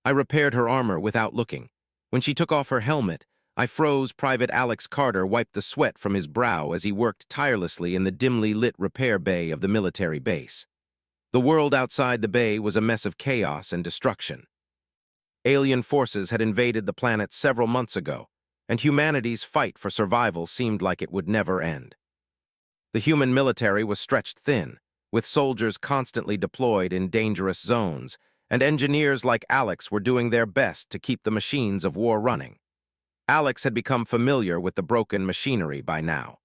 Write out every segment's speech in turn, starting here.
I repaired her armor without looking. When she took off her helmet, I froze. Private Alex Carter wiped the sweat from his brow as he worked tirelessly in the dimly lit repair bay of the military base. The world outside the bay was a mess of chaos and destruction. Alien forces had invaded the planet several months ago, and humanity's fight for survival seemed like it would never end. The human military was stretched thin, with soldiers constantly deployed in dangerous zones, and engineers like Alex were doing their best to keep the machines of war running. Alex had become familiar with the broken machinery by now.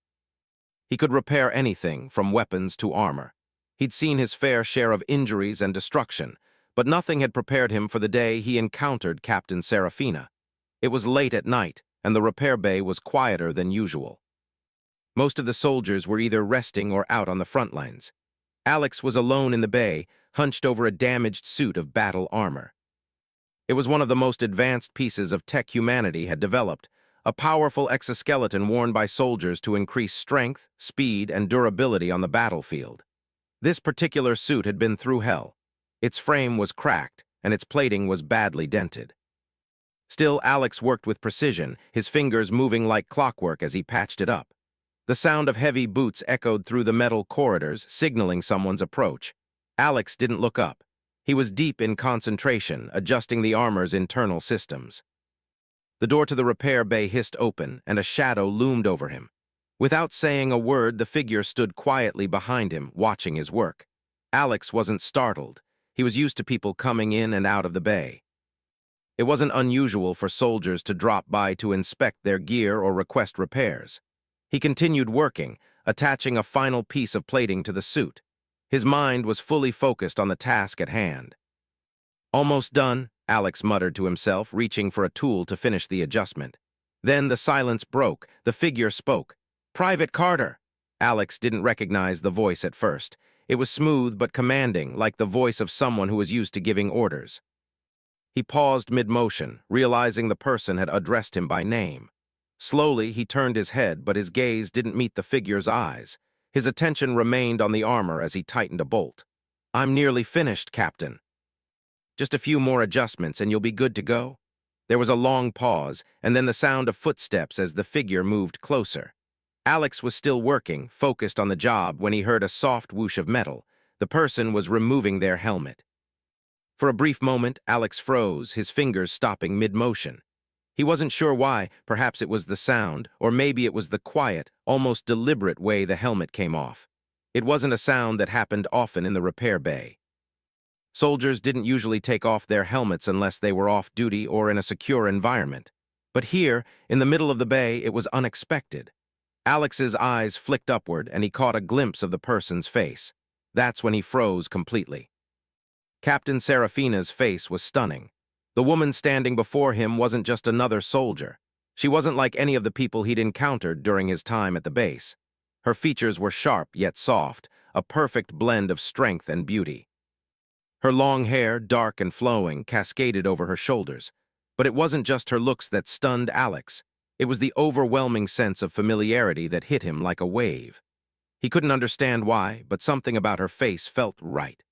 He could repair anything from weapons to armor. He'd seen his fair share of injuries and destruction, but nothing had prepared him for the day he encountered Captain Serafina. It was late at night, and the repair bay was quieter than usual. Most of the soldiers were either resting or out on the front lines. Alex was alone in the bay, hunched over a damaged suit of battle armor. It was one of the most advanced pieces of tech humanity had developed, a powerful exoskeleton worn by soldiers to increase strength, speed, and durability on the battlefield. This particular suit had been through hell. Its frame was cracked, and its plating was badly dented. Still, Alex worked with precision, his fingers moving like clockwork as he patched it up. The sound of heavy boots echoed through the metal corridors, signaling someone's approach. Alex didn't look up. He was deep in concentration, adjusting the armor's internal systems. The door to the repair bay hissed open, and a shadow loomed over him. Without saying a word, the figure stood quietly behind him, watching his work. Alex wasn't startled. He was used to people coming in and out of the bay. It wasn't unusual for soldiers to drop by to inspect their gear or request repairs. He continued working, attaching a final piece of plating to the suit. His mind was fully focused on the task at hand. "Almost done," Alex muttered to himself, reaching for a tool to finish the adjustment. Then the silence broke. The figure spoke. "Private Carter!" Alex didn't recognize the voice at first. It was smooth but commanding, like the voice of someone who was used to giving orders. He paused mid-motion, realizing the person had addressed him by name. Slowly, he turned his head, but his gaze didn't meet the figure's eyes. His attention remained on the armor as he tightened a bolt. "I'm nearly finished, Captain. Just a few more adjustments and you'll be good to go?" There was a long pause, and then the sound of footsteps as the figure moved closer. Alex was still working, focused on the job, when he heard a soft whoosh of metal. The person was removing their helmet. For a brief moment, Alex froze, his fingers stopping mid-motion. He wasn't sure why. Perhaps it was the sound, or maybe it was the quiet, almost deliberate way the helmet came off. It wasn't a sound that happened often in the repair bay. Soldiers didn't usually take off their helmets unless they were off duty or in a secure environment. But here, in the middle of the bay, it was unexpected. Alex's eyes flicked upward, and he caught a glimpse of the person's face. That's when he froze completely. Captain Serafina's face was stunning. The woman standing before him wasn't just another soldier. She wasn't like any of the people he'd encountered during his time at the base. Her features were sharp yet soft, a perfect blend of strength and beauty. Her long hair, dark and flowing, cascaded over her shoulders. But it wasn't just her looks that stunned Alex. It was the overwhelming sense of familiarity that hit him like a wave. He couldn't understand why, but something about her face felt right.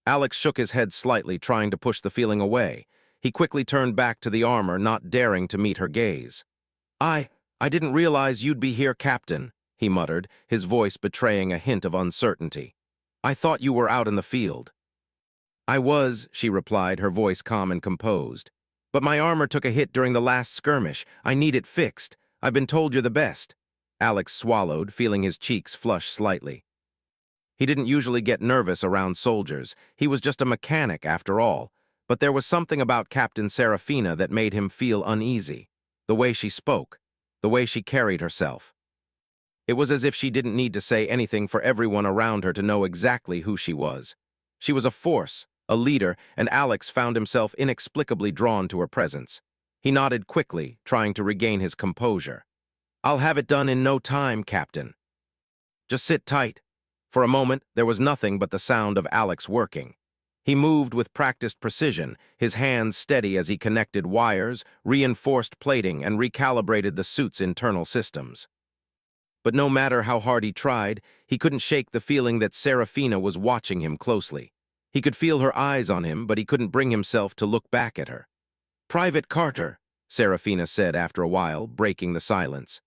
Alex shook his head slightly, trying to push the feeling away. He quickly turned back to the armor, not daring to meet her gaze. I didn't realize you'd be here, Captain," he muttered, his voice betraying a hint of uncertainty. "I thought you were out in the field." "I was," she replied, her voice calm and composed. "But my armor took a hit during the last skirmish. I need it fixed. I've been told you're the best." Alex swallowed, feeling his cheeks flush slightly. He didn't usually get nervous around soldiers. He was just a mechanic, after all. But there was something about Captain Serafina that made him feel uneasy. The way she spoke, the way she carried herself. It was as if she didn't need to say anything for everyone around her to know exactly who she was. She was a force, a leader, and Alex found himself inexplicably drawn to her presence. He nodded quickly, trying to regain his composure. "I'll have it done in no time, Captain. Just sit tight." For a moment, there was nothing but the sound of Alex working. He moved with practiced precision, his hands steady as he connected wires, reinforced plating, and recalibrated the suit's internal systems. But no matter how hard he tried, he couldn't shake the feeling that Serafina was watching him closely. He could feel her eyes on him, but he couldn't bring himself to look back at her. "Private Carter," Serafina said after a while, breaking the silence.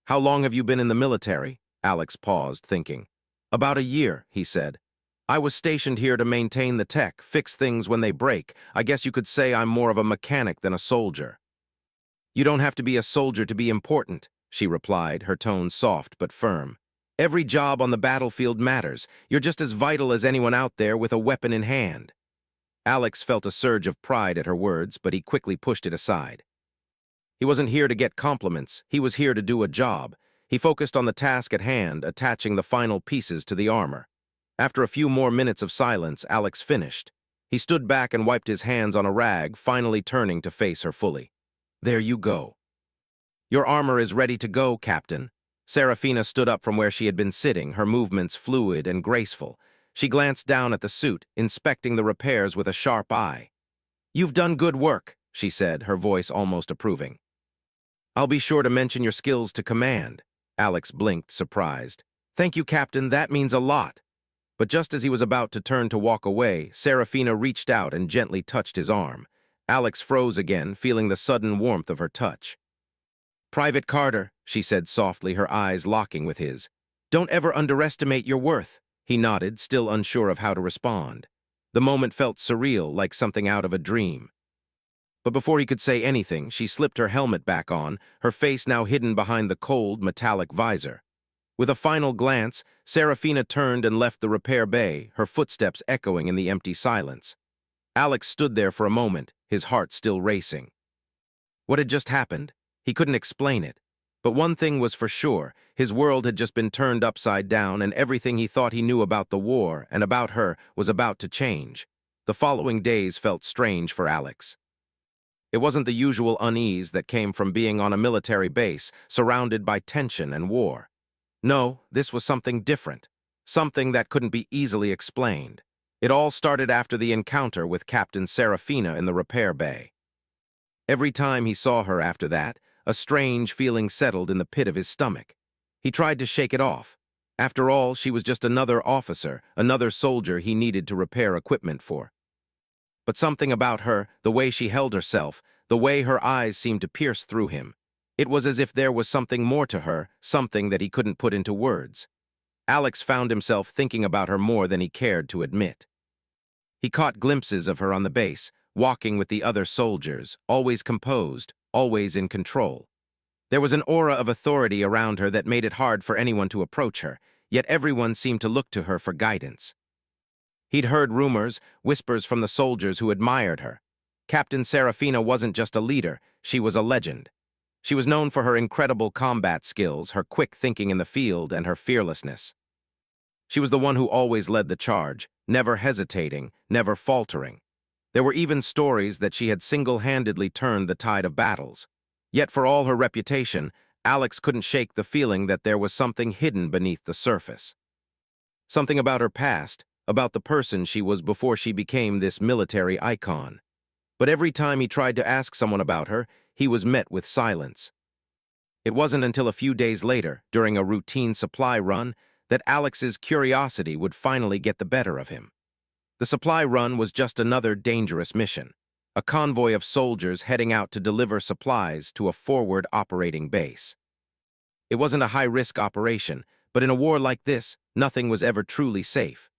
"How long have you been in the military?" Alex paused, thinking. "About a year," he said. "I was stationed here to maintain the tech, fix things when they break. I guess you could say I'm more of a mechanic than a soldier." "You don't have to be a soldier to be important," she replied, her tone soft but firm. "Every job on the battlefield matters. You're just as vital as anyone out there with a weapon in hand." Alex felt a surge of pride at her words, but he quickly pushed it aside. He wasn't here to get compliments. He was here to do a job. He focused on the task at hand, attaching the final pieces to the armor. After a few more minutes of silence, Alex finished. He stood back and wiped his hands on a rag, finally turning to face her fully. "There you go." "Your armor is ready to go, Captain." Serafina stood up from where she had been sitting, her movements fluid and graceful. She glanced down at the suit, inspecting the repairs with a sharp eye. "You've done good work," she said, her voice almost approving. "I'll be sure to mention your skills to command." Alex blinked, surprised. "Thank you, Captain, that means a lot." But just as he was about to turn to walk away, Serafina reached out and gently touched his arm. Alex froze again, feeling the sudden warmth of her touch. "Private Carter," she said softly, her eyes locking with his. "Don't ever underestimate your worth." He nodded, still unsure of how to respond. The moment felt surreal, like something out of a dream. But before he could say anything, she slipped her helmet back on, her face now hidden behind the cold, metallic visor. With a final glance, Serafina turned and left the repair bay, her footsteps echoing in the empty silence. Alex stood there for a moment, his heart still racing. What had just happened? He couldn't explain it. But one thing was for sure, his world had just been turned upside down, and everything he thought he knew about the war and about her was about to change. The following days felt strange for Alex. It wasn't the usual unease that came from being on a military base, surrounded by tension and war. No, this was something different, something that couldn't be easily explained. It all started after the encounter with Captain Serafina in the repair bay. Every time he saw her after that, a strange feeling settled in the pit of his stomach. He tried to shake it off. After all, she was just another officer, another soldier he needed to repair equipment for. But something about her, the way she held herself, the way her eyes seemed to pierce through him. It was as if there was something more to her, something that he couldn't put into words. Alex found himself thinking about her more than he cared to admit. He caught glimpses of her on the base, walking with the other soldiers, always composed, always in control. There was an aura of authority around her that made it hard for anyone to approach her, yet everyone seemed to look to her for guidance. He'd heard rumors, whispers from the soldiers who admired her. Captain Serafina wasn't just a leader, she was a legend. She was known for her incredible combat skills, her quick thinking in the field, and her fearlessness. She was the one who always led the charge, never hesitating, never faltering. There were even stories that she had single-handedly turned the tide of battles. Yet for all her reputation, Alex couldn't shake the feeling that there was something hidden beneath the surface. Something about her past, about the person she was before she became this military icon. But every time he tried to ask someone about her, he was met with silence. It wasn't until a few days later, during a routine supply run, that Alex's curiosity would finally get the better of him. The supply run was just another dangerous mission, a convoy of soldiers heading out to deliver supplies to a forward operating base. It wasn't a high-risk operation, but in a war like this, nothing was ever truly safe.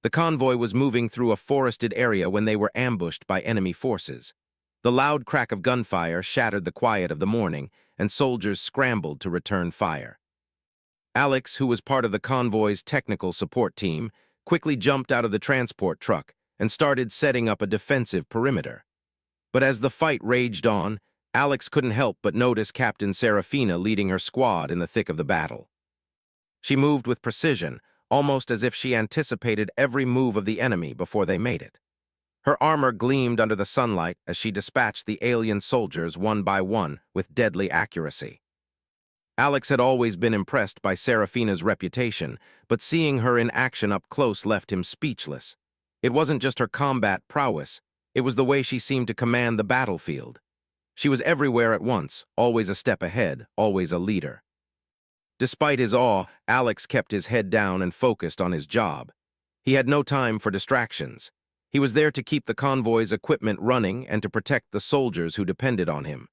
The convoy was moving through a forested area when they were ambushed by enemy forces. The loud crack of gunfire shattered the quiet of the morning, and soldiers scrambled to return fire. Alex, who was part of the convoy's technical support team, quickly jumped out of the transport truck and started setting up a defensive perimeter. But as the fight raged on, Alex couldn't help but notice Captain Serafina leading her squad in the thick of the battle. She moved with precision, almost as if she anticipated every move of the enemy before they made it. Her armor gleamed under the sunlight as she dispatched the alien soldiers one by one with deadly accuracy. Alex had always been impressed by Serafina's reputation, but seeing her in action up close left him speechless. It wasn't just her combat prowess, it was the way she seemed to command the battlefield. She was everywhere at once, always a step ahead, always a leader. Despite his awe, Alex kept his head down and focused on his job. He had no time for distractions. He was there to keep the convoy's equipment running and to protect the soldiers who depended on him.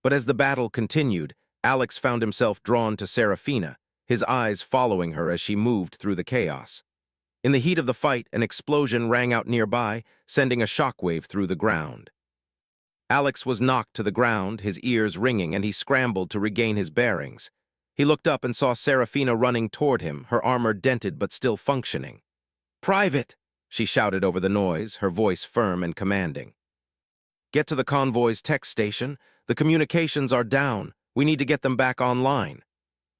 But as the battle continued, Alex found himself drawn to Serafina, his eyes following her as she moved through the chaos. In the heat of the fight, an explosion rang out nearby, sending a shockwave through the ground. Alex was knocked to the ground, his ears ringing, and he scrambled to regain his bearings. He looked up and saw Serafina running toward him, her armor dented but still functioning. "Private!" she shouted over the noise, her voice firm and commanding. "Get to the convoy's tech station. The communications are down. We need to get them back online."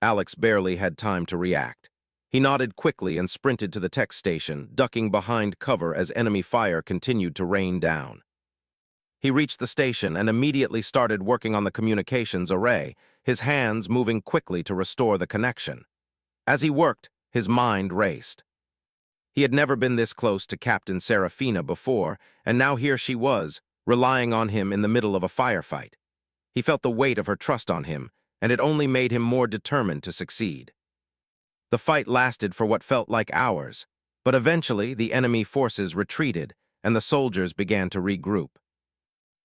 Alex barely had time to react. He nodded quickly and sprinted to the tech station, ducking behind cover as enemy fire continued to rain down. He reached the station and immediately started working on the communications array, his hands moving quickly to restore the connection. As he worked, his mind raced. He had never been this close to Captain Serafina before, and now here she was, relying on him in the middle of a firefight. He felt the weight of her trust on him, and it only made him more determined to succeed. The fight lasted for what felt like hours, but eventually the enemy forces retreated, and the soldiers began to regroup.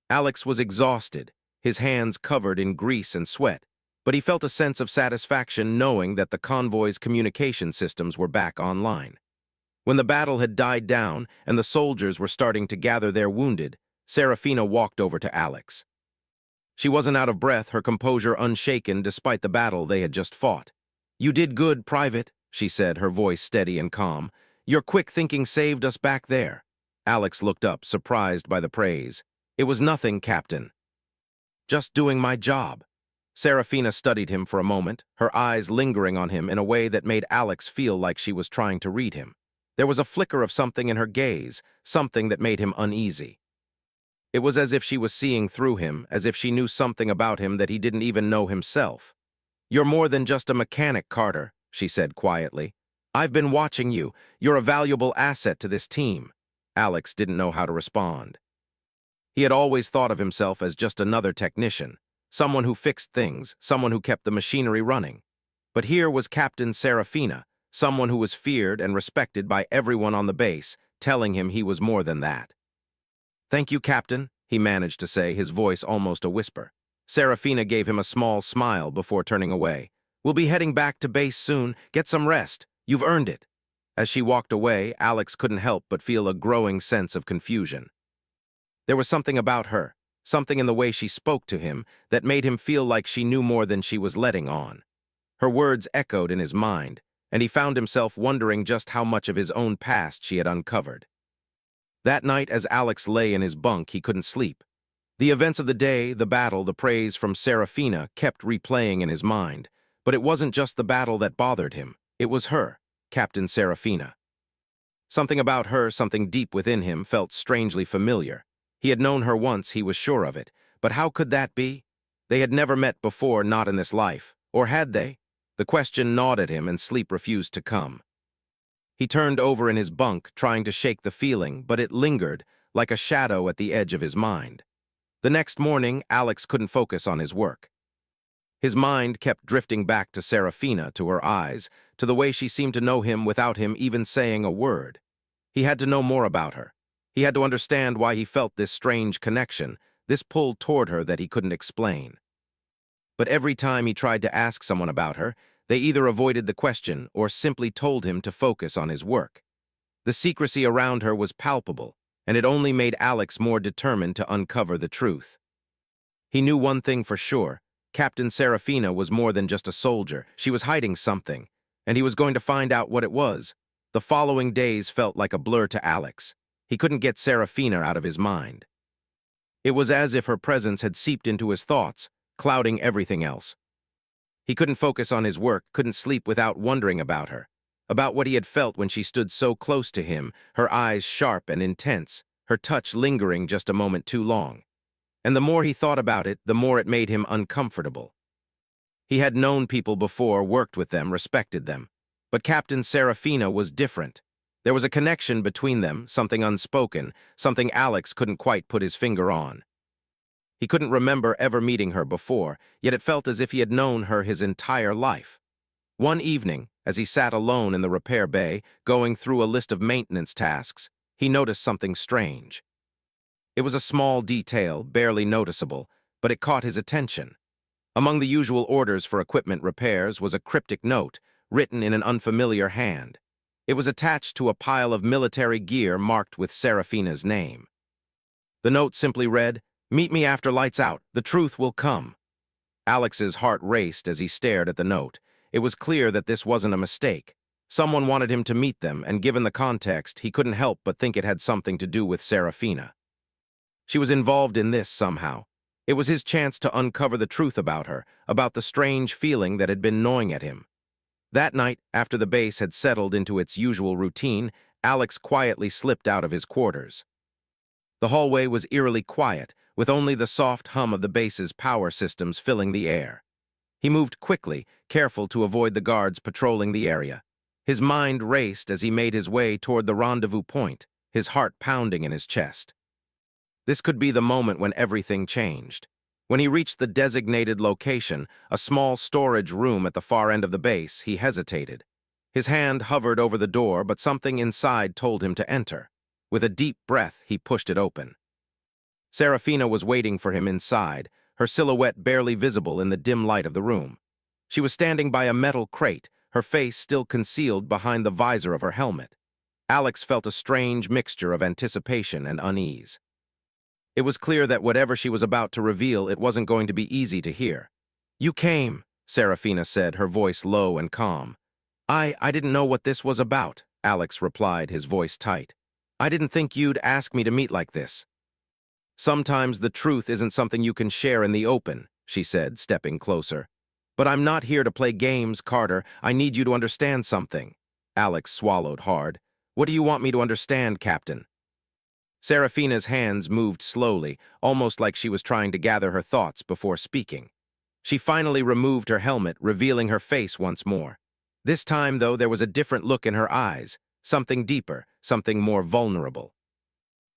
Alex was exhausted, his hands covered in grease and sweat, but he felt a sense of satisfaction knowing that the convoy's communication systems were back online. When the battle had died down and the soldiers were starting to gather their wounded, Serafina walked over to Alex. She wasn't out of breath, her composure unshaken despite the battle they had just fought. "You did good, Private," she said, her voice steady and calm. "Your quick thinking saved us back there." Alex looked up, surprised by the praise. "It was nothing, Captain. Just doing my job." Serafina studied him for a moment, her eyes lingering on him in a way that made Alex feel like she was trying to read him. There was a flicker of something in her gaze, something that made him uneasy. It was as if she was seeing through him, as if she knew something about him that he didn't even know himself. "You're more than just a mechanic, Carter," she said quietly. "I've been watching you. You're a valuable asset to this team." Alex didn't know how to respond. He had always thought of himself as just another technician, someone who fixed things, someone who kept the machinery running. But here was Captain Serafina, someone who was feared and respected by everyone on the base, telling him he was more than that. "Thank you, Captain," he managed to say, his voice almost a whisper. Serafina gave him a small smile before turning away. "We'll be heading back to base soon. Get some rest. You've earned it." As she walked away, Alex couldn't help but feel a growing sense of confusion. There was something about her, something in the way she spoke to him, that made him feel like she knew more than she was letting on. Her words echoed in his mind, and he found himself wondering just how much of his own past she had uncovered. That night, as Alex lay in his bunk, he couldn't sleep. The events of the day, the battle, the praise from Serafina kept replaying in his mind. But it wasn't just the battle that bothered him. It was her, Captain Serafina. Something about her, something deep within him, felt strangely familiar. He had known her once, he was sure of it. But how could that be? They had never met before, not in this life. Or had they? The question gnawed at him and sleep refused to come. He turned over in his bunk, trying to shake the feeling, but it lingered, like a shadow at the edge of his mind. The next morning, Alex couldn't focus on his work. His mind kept drifting back to Serafina, to her eyes, to the way she seemed to know him without him even saying a word. He had to know more about her. He had to understand why he felt this strange connection, this pull toward her that he couldn't explain. But every time he tried to ask someone about her, they either avoided the question or simply told him to focus on his work. The secrecy around her was palpable, and it only made Alex more determined to uncover the truth. He knew one thing for sure. Captain Serafina was more than just a soldier. She was hiding something, and he was going to find out what it was. The following days felt like a blur to Alex. He couldn't get Serafina out of his mind. It was as if her presence had seeped into his thoughts, clouding everything else. He couldn't focus on his work, couldn't sleep without wondering about her, about what he had felt when she stood so close to him, her eyes sharp and intense, her touch lingering just a moment too long. And the more he thought about it, the more it made him uncomfortable. He had known people before, worked with them, respected them. But Captain Serafina was different. There was a connection between them, something unspoken, something Alex couldn't quite put his finger on. He couldn't remember ever meeting her before, yet it felt as if he had known her his entire life. One evening, As he sat alone in the repair bay, going through a list of maintenance tasks, he noticed something strange. It was a small detail, barely noticeable, but it caught his attention. Among the usual orders for equipment repairs was a cryptic note, written in an unfamiliar hand. It was attached to a pile of military gear marked with Serafina's name. The note simply read, "Meet me after lights out. The truth will come." Alex's heart raced as he stared at the note. It was clear that this wasn't a mistake. Someone wanted him to meet them, and given the context, he couldn't help but think it had something to do with Serafina. She was involved in this somehow. It was his chance to uncover the truth about her, about the strange feeling that had been gnawing at him. That night, after the base had settled into its usual routine, Alex quietly slipped out of his quarters. The hallway was eerily quiet, with only the soft hum of the base's power systems filling the air. He moved quickly, careful to avoid the guards patrolling the area. His mind raced as he made his way toward the rendezvous point, his heart pounding in his chest. This could be the moment when everything changed. When he reached the designated location, a small storage room at the far end of the base, he hesitated. His hand hovered over the door, but something inside told him to enter. With a deep breath, he pushed it open. Serafina was waiting for him inside, her silhouette barely visible in the dim light of the room. She was standing by a metal crate, her face still concealed behind the visor of her helmet. Alex felt a strange mixture of anticipation and unease. It was clear that whatever she was about to reveal, it wasn't going to be easy to hear. "You came," Serafina said, her voice low and calm. I didn't know what this was about," Alex replied, his voice tight. "I didn't think you'd ask me to meet like this." "Sometimes the truth isn't something you can share in the open," she said, stepping closer. "But I'm not here to play games, Carter. I need you to understand something." Alex swallowed hard. "What do you want me to understand, Captain?" Serafina's hands moved slowly, almost like she was trying to gather her thoughts before speaking. She finally removed her helmet, revealing her face once more. This time, though, there was a different look in her eyes, something deeper, something more vulnerable.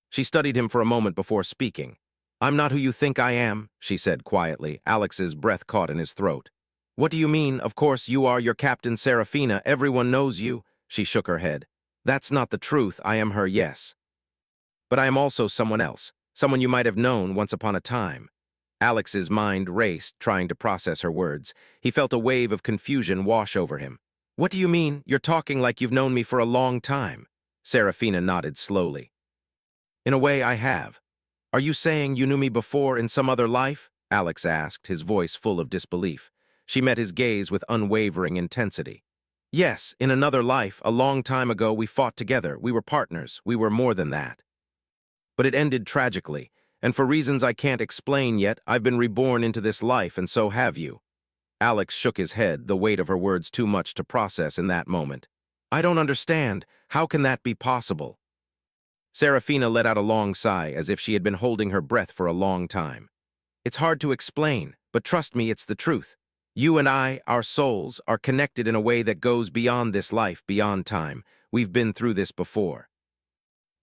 She studied him for a moment before speaking. "I'm not who you think I am," she said quietly, Alex's breath caught in his throat. "What do you mean? Of course, you are your Captain Serafina. Everyone knows you." She shook her head. "That's not the truth. I am her, yes. But I am also someone else, someone you might have known once upon a time." Alex's mind raced, trying to process her words. He felt a wave of confusion wash over him. "What do you mean? You're talking like you've known me for a long time." Serafina nodded slowly. "In a way, I have. Are you saying you knew me before in some other life?" Alex asked, his voice full of disbelief. She met his gaze with unwavering intensity. "Yes, in another life, a long time ago, we fought together. We were partners. We were more than that. But it ended tragically, and for reasons I can't explain yet, I've been reborn into this life, and so have you." Alex shook his head, the weight of her words too much to process in that moment. "I don't understand. How can that be possible?" Serafina let out a long sigh, as if she had been holding her breath for a long time. "It's hard to explain, but trust me, it's the truth. You and I, our souls, are connected in a way that goes beyond this life, beyond time. We've been through this before.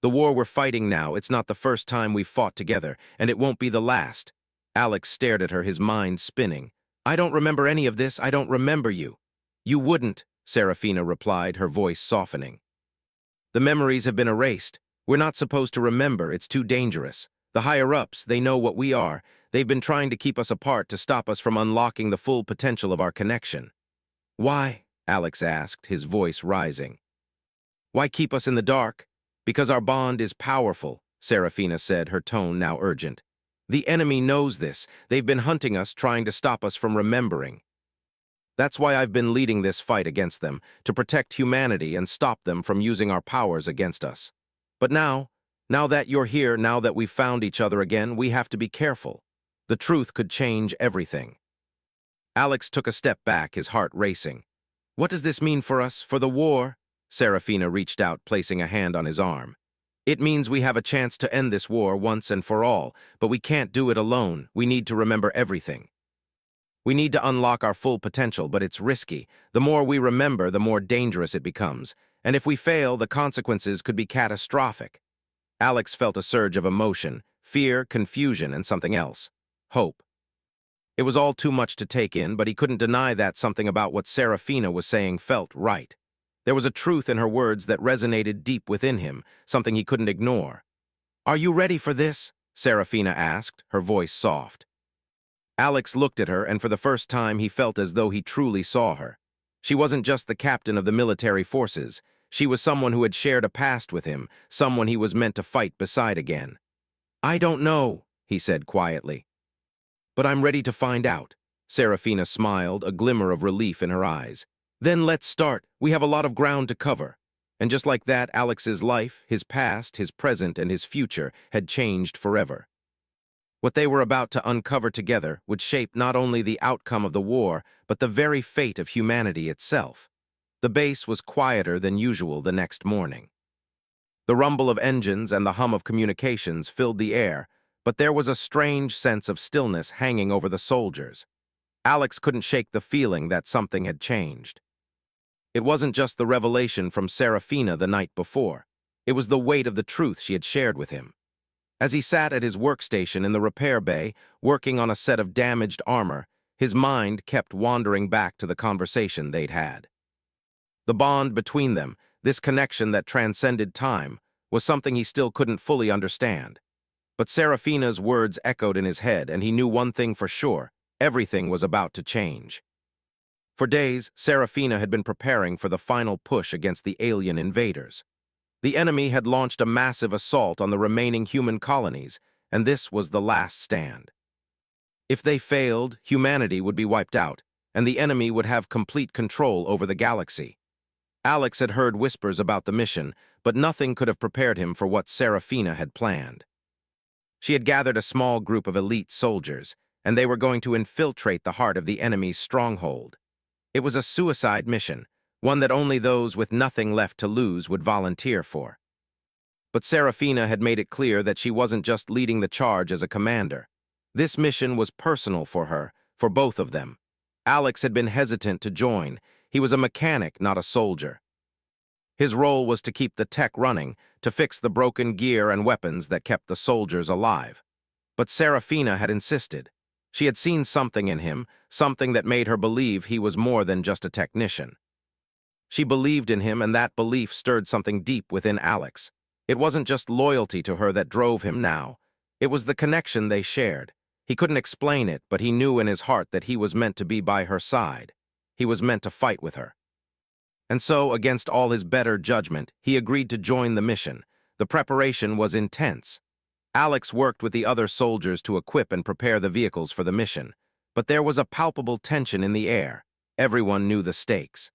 The war we're fighting now, it's not the first time we've fought together, and it won't be the last." Alex stared at her, his mind spinning. "I don't remember any of this. I don't remember you." "You wouldn't," Serafina replied, her voice softening. "The memories have been erased. We're not supposed to remember. It's too dangerous. The higher-ups, they know what we are. They've been trying to keep us apart to stop us from unlocking the full potential of our connection." "Why?" Alex asked, his voice rising. "Why keep us in the dark? Because our bond is powerful," Serafina said, her tone now urgent. "The enemy knows this. They've been hunting us, trying to stop us from remembering. That's why I've been leading this fight against them, to protect humanity and stop them from using our powers against us. But now that you're here, now that we've found each other again, we have to be careful. The truth could change everything." Alex took a step back, his heart racing. "What does this mean for us, for the war?" Serafina reached out, placing a hand on his arm. "It means we have a chance to end this war once and for all, but we can't do it alone. We need to remember everything. We need to unlock our full potential, but it's risky. The more we remember, the more dangerous it becomes. And if we fail, the consequences could be catastrophic." Alex felt a surge of emotion, fear, confusion, and something else. Hope. It was all too much to take in, but he couldn't deny that something about what Serafina was saying felt right. There was a truth in her words that resonated deep within him, something he couldn't ignore. "Are you ready for this?" Serafina asked, her voice soft. Alex looked at her, and for the first time he felt as though he truly saw her. She wasn't just the captain of the military forces. She was someone who had shared a past with him, someone he was meant to fight beside again. "I don't know," he said quietly. "But I'm ready to find out." Serafina smiled, a glimmer of relief in her eyes. "Then let's start. We have a lot of ground to cover." And just like that, Alex's life, his past, his present, and his future had changed forever. What they were about to uncover together would shape not only the outcome of the war, but the very fate of humanity itself. The base was quieter than usual the next morning. The rumble of engines and the hum of communications filled the air, but there was a strange sense of stillness hanging over the soldiers. Alex couldn't shake the feeling that something had changed. It wasn't just the revelation from Serafina the night before. It was the weight of the truth she had shared with him. As he sat at his workstation in the repair bay, working on a set of damaged armor, his mind kept wandering back to the conversation they'd had. The bond between them, this connection that transcended time, was something he still couldn't fully understand. But Serafina's words echoed in his head, and he knew one thing for sure: everything was about to change. For days, Serafina had been preparing for the final push against the alien invaders. The enemy had launched a massive assault on the remaining human colonies, and this was the last stand. If they failed, humanity would be wiped out, and the enemy would have complete control over the galaxy. Alex had heard whispers about the mission, but nothing could have prepared him for what Serafina had planned. She had gathered a small group of elite soldiers, and they were going to infiltrate the heart of the enemy's stronghold. It was a suicide mission, one that only those with nothing left to lose would volunteer for. But Serafina had made it clear that she wasn't just leading the charge as a commander. This mission was personal for her, for both of them. Alex had been hesitant to join. He was a mechanic, not a soldier. His role was to keep the tech running, to fix the broken gear and weapons that kept the soldiers alive. But Serafina had insisted. She had seen something in him, something that made her believe he was more than just a technician. She believed in him, and that belief stirred something deep within Alex. It wasn't just loyalty to her that drove him now. It was the connection they shared. He couldn't explain it, but he knew in his heart that he was meant to be by her side. He was meant to fight with her. And so, against all his better judgment, he agreed to join the mission. The preparation was intense. Alex worked with the other soldiers to equip and prepare the vehicles for the mission. But there was a palpable tension in the air. Everyone knew the stakes.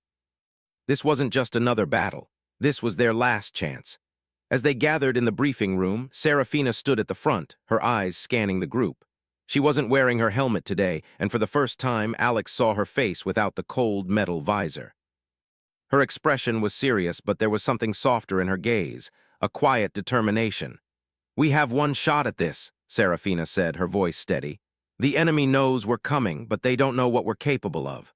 This wasn't just another battle. This was their last chance. As they gathered in the briefing room, Serafina stood at the front, her eyes scanning the group. She wasn't wearing her helmet today, and for the first time, Alex saw her face without the cold metal visor. Her expression was serious, but there was something softer in her gaze, a quiet determination. "We have one shot at this," Serafina said, her voice steady. "The enemy knows we're coming, but they don't know what we're capable of.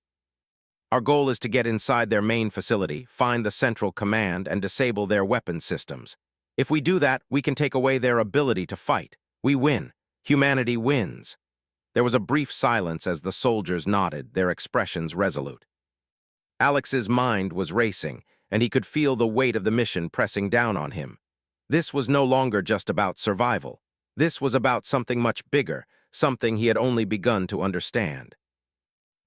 Our goal is to get inside their main facility, find the central command, and disable their weapon systems. If we do that, we can take away their ability to fight. We win. Humanity wins." There was a brief silence as the soldiers nodded, their expressions resolute. Alex's mind was racing, and he could feel the weight of the mission pressing down on him. This was no longer just about survival. This was about something much bigger, something he had only begun to understand.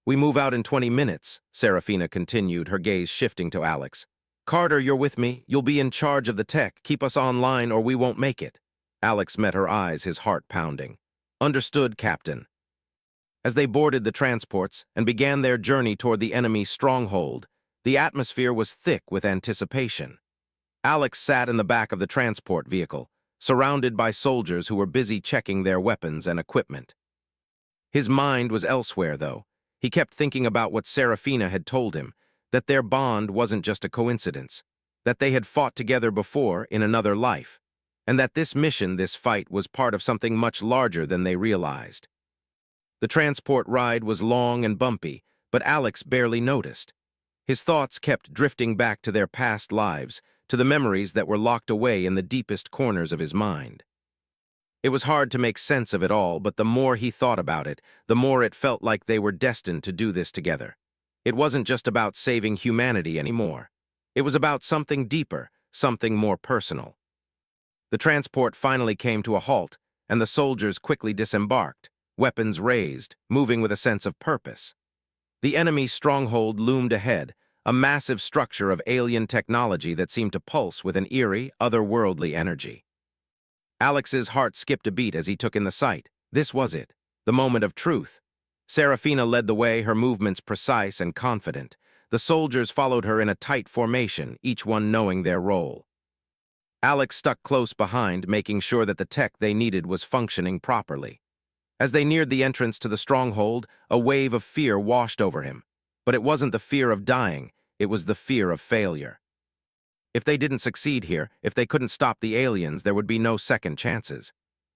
"We move out in 20 minutes, Serafina continued, her gaze shifting to Alex. "Carter, you're with me. You'll be in charge of the tech. Keep us online or we won't make it." Alex met her eyes, his heart pounding. "Understood, Captain." As they boarded the transports and began their journey toward the enemy's stronghold, the atmosphere was thick with anticipation. Alex sat in the back of the transport vehicle, surrounded by soldiers who were busy checking their weapons and equipment. His mind was elsewhere, though. He kept thinking about what Serafina had told him, that their bond wasn't just a coincidence, that they had fought together before in another life, and that this mission, this fight, was part of something much larger than they realized. The transport ride was long and bumpy, but Alex barely noticed. His thoughts kept drifting back to their past lives, to the memories that were locked away in the deepest corners of his mind. It was hard to make sense of it all, but the more he thought about it, the more it felt like they were destined to do this together. It wasn't just about saving humanity anymore. It was about something deeper, something more personal. The transport finally came to a halt, and the soldiers quickly disembarked, weapons raised, moving with a sense of purpose. The enemy stronghold loomed ahead, a massive structure of alien technology that seemed to pulse with an eerie, otherworldly energy. Alex's heart skipped a beat as he took in the sight. This was it, the moment of truth. Serafina led the way, her movements precise and confident. The soldiers followed her in a tight formation, each one knowing their role. Alex stuck close behind, making sure that the tech they needed was functioning properly. As they neared the entrance to the stronghold, a wave of fear washed over him. But it wasn't the fear of dying, it was the fear of failure. If they didn't succeed here, if they couldn't stop the aliens, there would be no second chances.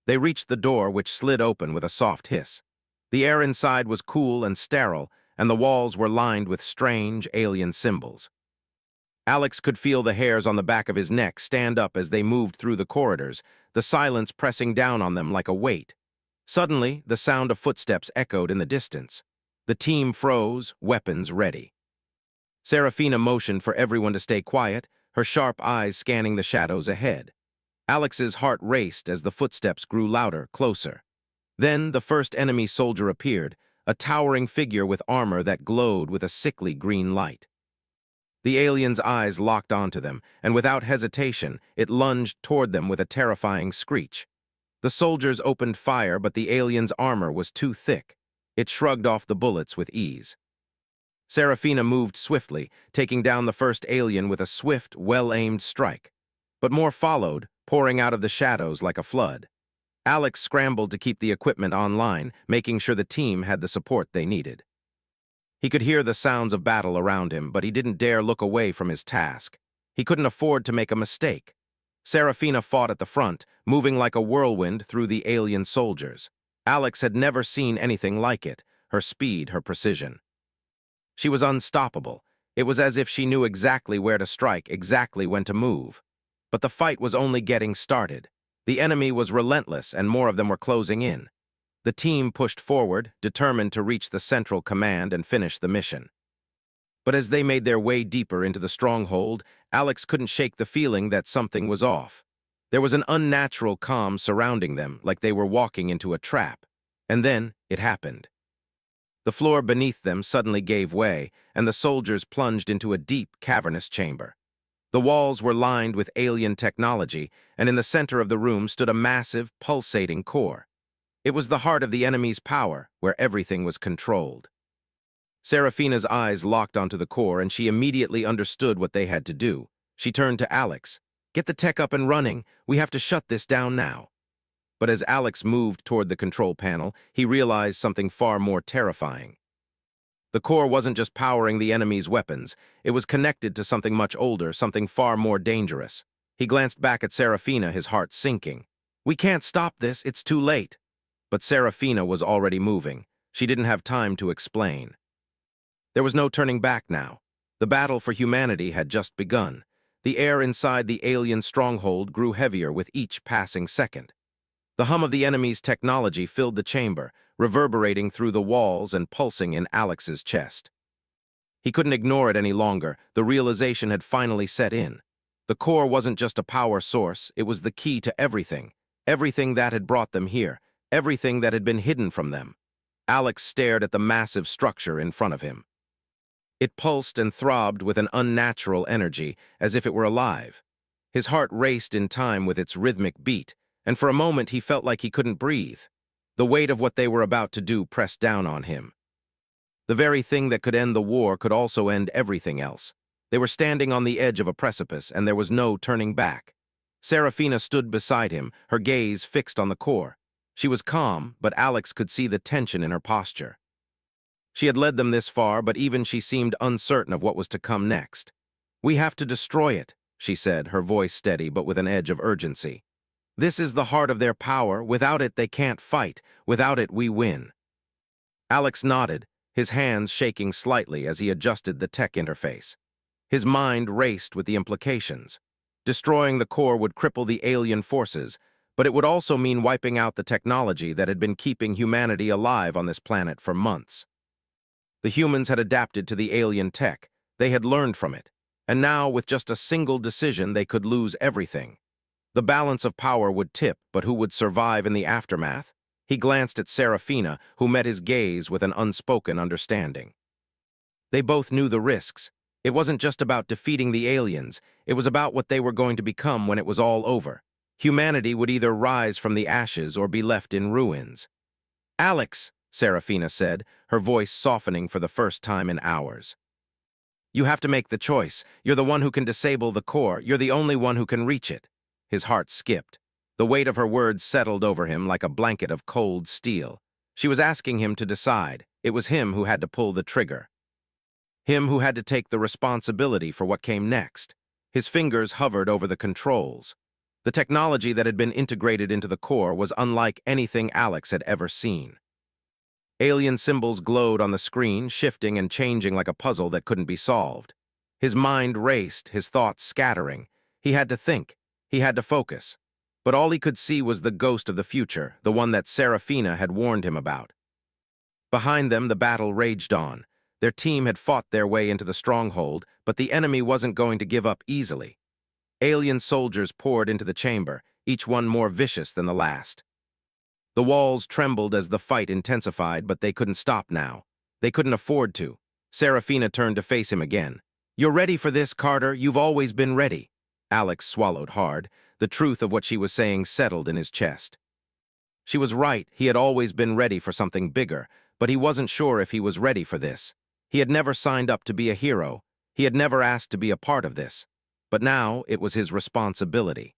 They reached the door, which slid open with a soft hiss. The air inside was cool and sterile, and the walls were lined with strange, alien symbols. Alex could feel the hairs on the back of his neck stand up as they moved through the corridors, the silence pressing down on them like a weight. Suddenly, the sound of footsteps echoed in the distance. The team froze, weapons ready. Serafina motioned for everyone to stay quiet, her sharp eyes scanning the shadows ahead. Alex's heart raced as the footsteps grew louder, closer. Then the first enemy soldier appeared, a towering figure with armor that glowed with a sickly green light. The alien's eyes locked onto them, and without hesitation, it lunged toward them with a terrifying screech. The soldiers opened fire, but the alien's armor was too thick. It shrugged off the bullets with ease. Serafina moved swiftly, taking down the first alien with a swift, well-aimed strike. But more followed, pouring out of the shadows like a flood. Alex scrambled to keep the equipment online, making sure the team had the support they needed. He could hear the sounds of battle around him, but he didn't dare look away from his task. He couldn't afford to make a mistake. Serafina fought at the front, moving like a whirlwind through the alien soldiers. Alex had never seen anything like it, her speed, her precision. She was unstoppable. It was as if she knew exactly where to strike, exactly when to move. But the fight was only getting started. The enemy was relentless, and more of them were closing in. The team pushed forward, determined to reach the central command and finish the mission. But as they made their way deeper into the stronghold, Alex couldn't shake the feeling that something was off. There was an unnatural calm surrounding them, like they were walking into a trap. And then it happened. The floor beneath them suddenly gave way, and the soldiers plunged into a deep, cavernous chamber. The walls were lined with alien technology, and in the center of the room stood a massive, pulsating core. It was the heart of the enemy's power, where everything was controlled. Serafina's eyes locked onto the core, and she immediately understood what they had to do. She turned to Alex. "Get the tech up and running. We have to shut this down now." But as Alex moved toward the control panel, he realized something far more terrifying. The core wasn't just powering the enemy's weapons. It was connected to something much older, something far more dangerous. He glanced back at Serafina, his heart sinking. "We can't stop this, it's too late." But Serafina was already moving. She didn't have time to explain. There was no turning back now. The battle for humanity had just begun. The air inside the alien stronghold grew heavier with each passing second. The hum of the enemy's technology filled the chamber, reverberating through the walls and pulsing in Alex's chest. He couldn't ignore it any longer. The realization had finally set in. The core wasn't just a power source, it was the key to everything. Everything that had brought them here, everything that had been hidden from them. Alex stared at the massive structure in front of him. It pulsed and throbbed with an unnatural energy, as if it were alive. His heart raced in time with its rhythmic beat, and for a moment he felt like he couldn't breathe. The weight of what they were about to do pressed down on him. The very thing that could end the war could also end everything else. They were standing on the edge of a precipice, and there was no turning back. Serafina stood beside him, her gaze fixed on the core. She was calm, but Alex could see the tension in her posture. She had led them this far, but even she seemed uncertain of what was to come next. "We have to destroy it," she said, her voice steady but with an edge of urgency. "This is the heart of their power. Without it, they can't fight. Without it, we win." Alex nodded, his hands shaking slightly as he adjusted the tech interface. His mind raced with the implications. Destroying the core would cripple the alien forces, But it would also mean wiping out the technology that had been keeping humanity alive on this planet for months. The humans had adapted to the alien tech. They had learned from it. And now, with just a single decision, they could lose everything. The balance of power would tip, but who would survive in the aftermath? He glanced at Serafina, who met his gaze with an unspoken understanding. They both knew the risks. It wasn't just about defeating the aliens, it was about what they were going to become when it was all over. Humanity would either rise from the ashes or be left in ruins. "Alex," Serafina said, her voice softening for the first time in hours. "You have to make the choice. You're the one who can disable the core. You're the only one who can reach it." His heart skipped. The weight of her words settled over him like a blanket of cold steel. She was asking him to decide. It was him who had to pull the trigger. Him who had to take the responsibility for what came next. His fingers hovered over the controls. The technology that had been integrated into the core was unlike anything Alex had ever seen. Alien symbols glowed on the screen, shifting and changing like a puzzle that couldn't be solved. His mind raced, his thoughts scattering. He had to think. He had to focus. But all he could see was the ghost of the future, the one that Serafina had warned him about. Behind them, the battle raged on. Their team had fought their way into the stronghold, but the enemy wasn't going to give up easily. Alien soldiers poured into the chamber, each one more vicious than the last. The walls trembled as the fight intensified, but they couldn't stop now. They couldn't afford to. Serafina turned to face him again. "You're ready for this, Carter. You've always been ready." Alex swallowed hard. The truth of what she was saying settled in his chest. She was right. He had always been ready for something bigger, but he wasn't sure if he was ready for this. He had never signed up to be a hero. He had never asked to be a part of this. But now it was his responsibility.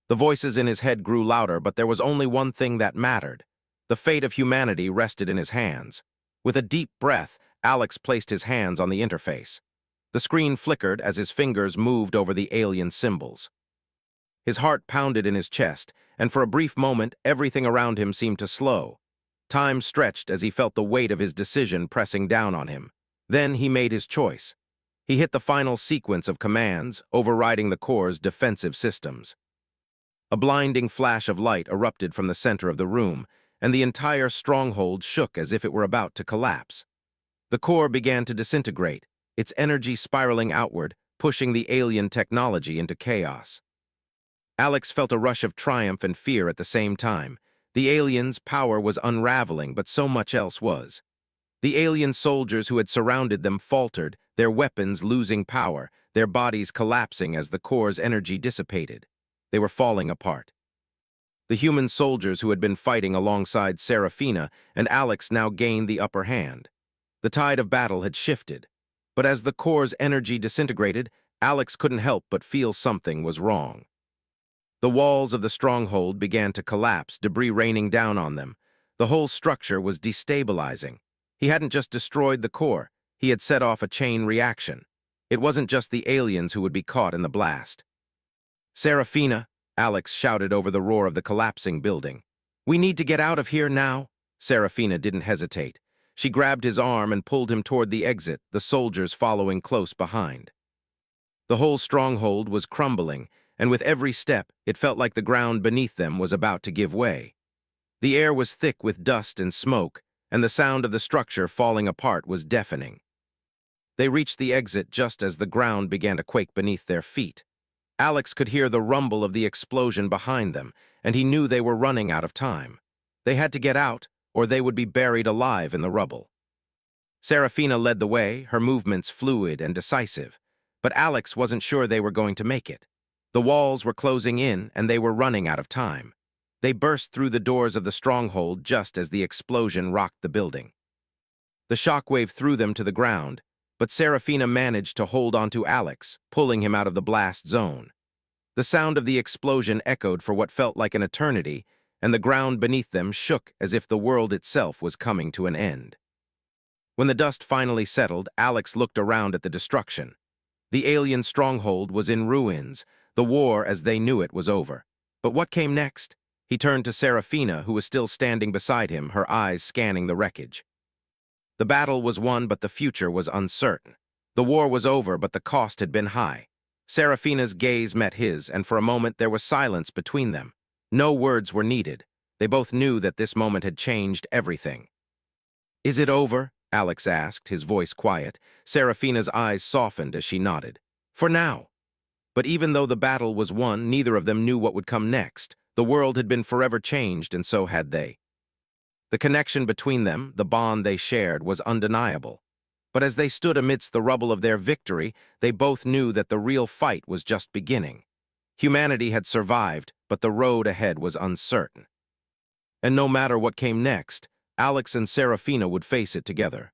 The voices in his head grew louder, but there was only one thing that mattered. The fate of humanity rested in his hands. With a deep breath, Alex placed his hands on the interface. The screen flickered as his fingers moved over the alien symbols. His heart pounded in his chest, and for a brief moment, everything around him seemed to slow. Time stretched as he felt the weight of his decision pressing down on him. Then he made his choice. He hit the final sequence of commands, overriding the core's defensive systems. A blinding flash of light erupted from the center of the room, and the entire stronghold shook as if it were about to collapse. The core began to disintegrate, its energy spiraling outward, pushing the alien technology into chaos. Alex felt a rush of triumph and fear at the same time. The aliens' power was unraveling, but so much else was. The alien soldiers who had surrounded them faltered, their weapons losing power, their bodies collapsing as the core's energy dissipated. They were falling apart. The human soldiers who had been fighting alongside Serafina and Alex now gained the upper hand. The tide of battle had shifted. But as the core's energy disintegrated, Alex couldn't help but feel something was wrong. The walls of the stronghold began to collapse, debris raining down on them. The whole structure was destabilizing. He hadn't just destroyed the core, he had set off a chain reaction. It wasn't just the aliens who would be caught in the blast. "Serafina," Alex shouted over the roar of the collapsing building. "We need to get out of here now." Serafina didn't hesitate. She grabbed his arm and pulled him toward the exit, the soldiers following close behind. The whole stronghold was crumbling, and with every step, it felt like the ground beneath them was about to give way. The air was thick with dust and smoke, and the sound of the structure falling apart was deafening. They reached the exit just as the ground began to quake beneath their feet. Alex could hear the rumble of the explosion behind them, and he knew they were running out of time. They had to get out, or they would be buried alive in the rubble. Serafina led the way, her movements fluid and decisive, but Alex wasn't sure they were going to make it. The walls were closing in, and they were running out of time. They burst through the doors of the stronghold just as the explosion rocked the building. The shockwave threw them to the ground, but Serafina managed to hold onto Alex, pulling him out of the blast zone. The sound of the explosion echoed for what felt like an eternity, and the ground beneath them shook as if the world itself was coming to an end. When the dust finally settled, Alex looked around at the destruction. The alien stronghold was in ruins. The war, as they knew it, was over. But what came next? He turned to Serafina, who was still standing beside him, her eyes scanning the wreckage. The battle was won, but the future was uncertain. The war was over, but the cost had been high. Serafina's gaze met his, and for a moment there was silence between them. No words were needed. They both knew that this moment had changed everything. "Is it over?" Alex asked, his voice quiet. Serafina's eyes softened as she nodded. "For now." But even though the battle was won, neither of them knew what would come next. The world had been forever changed, and so had they. The connection between them, the bond they shared, was undeniable. But as they stood amidst the rubble of their victory, they both knew that the real fight was just beginning. Humanity had survived, but the road ahead was uncertain. And no matter what came next, Alex and Serafina would face it together.